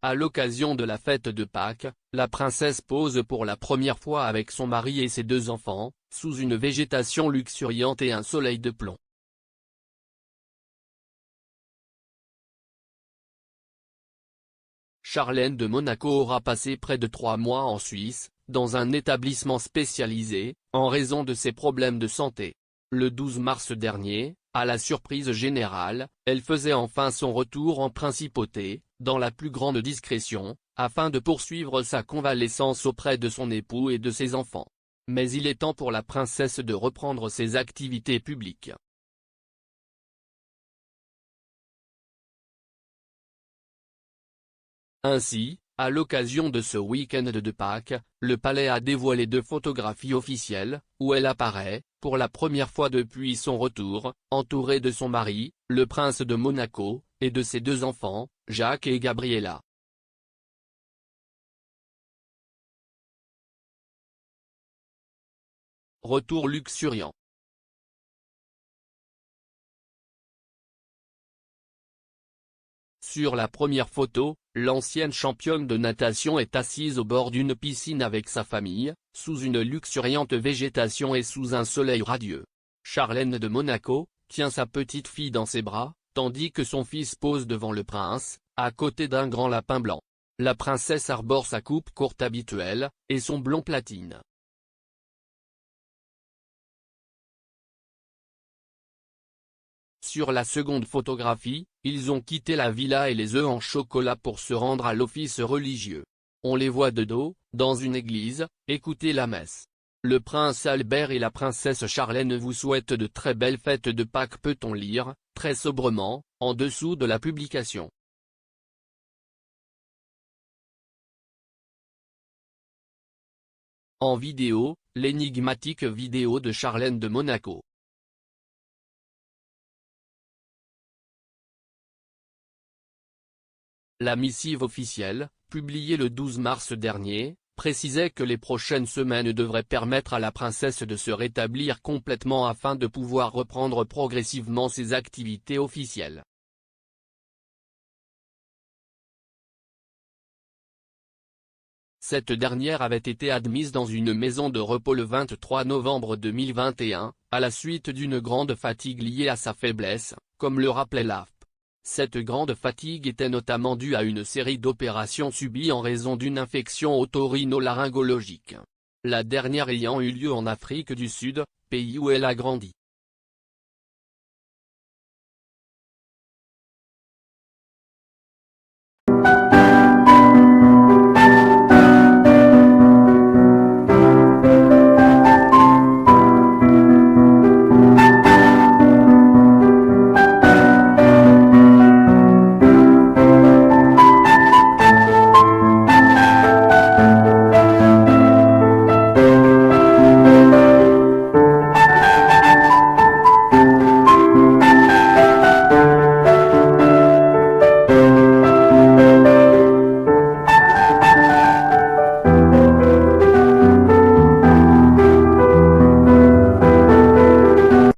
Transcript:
À l'occasion de la fête de Pâques, la princesse pose pour la première fois avec son mari et ses 2 enfants, sous une végétation luxuriante et un soleil de plomb. Charlène de Monaco aura passé près de 3 mois en Suisse, dans un établissement spécialisé, en raison de ses problèmes de santé. Le 12 mars dernier, à la surprise générale, elle faisait enfin son retour en principauté, dans la plus grande discrétion, afin de poursuivre sa convalescence auprès de son époux et de ses enfants. Mais il est temps pour la princesse de reprendre ses activités publiques. Ainsi, à l'occasion de ce week-end de Pâques, le palais a dévoilé 2 photographies officielles, où elle apparaît, pour la première fois depuis son retour, entourée de son mari, le prince de Monaco, et de ses 2 enfants, Jacques et Gabriella. Retour luxuriant. Sur la première photo, l'ancienne championne de natation est assise au bord d'une piscine avec sa famille, sous une luxuriante végétation et sous un soleil radieux. Charlène de Monaco tient sa petite fille dans ses bras, tandis que son fils pose devant le prince, à côté d'un grand lapin blanc. La princesse arbore sa coupe courte habituelle, et son blond platine. Sur la seconde photographie, ils ont quitté la villa et les œufs en chocolat pour se rendre à l'office religieux. On les voit de dos, dans une église, écouter la messe. Le prince Albert et la princesse Charlène vous souhaitent de très belles fêtes de Pâques, peut-on lire, très sobrement, en dessous de la publication. En vidéo, l'énigmatique vidéo de Charlène de Monaco. La missive officielle, publiée le 12 mars dernier, précisait que les prochaines semaines devraient permettre à la princesse de se rétablir complètement afin de pouvoir reprendre progressivement ses activités officielles. Cette dernière avait été admise dans une maison de repos le 23 novembre 2021, à la suite d'une grande fatigue liée à sa faiblesse, comme le rappelait l'AFP. Cette grande fatigue était notamment due à une série d'opérations subies en raison d'une infection otorhinolaryngologique. La dernière ayant eu lieu en Afrique du Sud, pays où elle a grandi.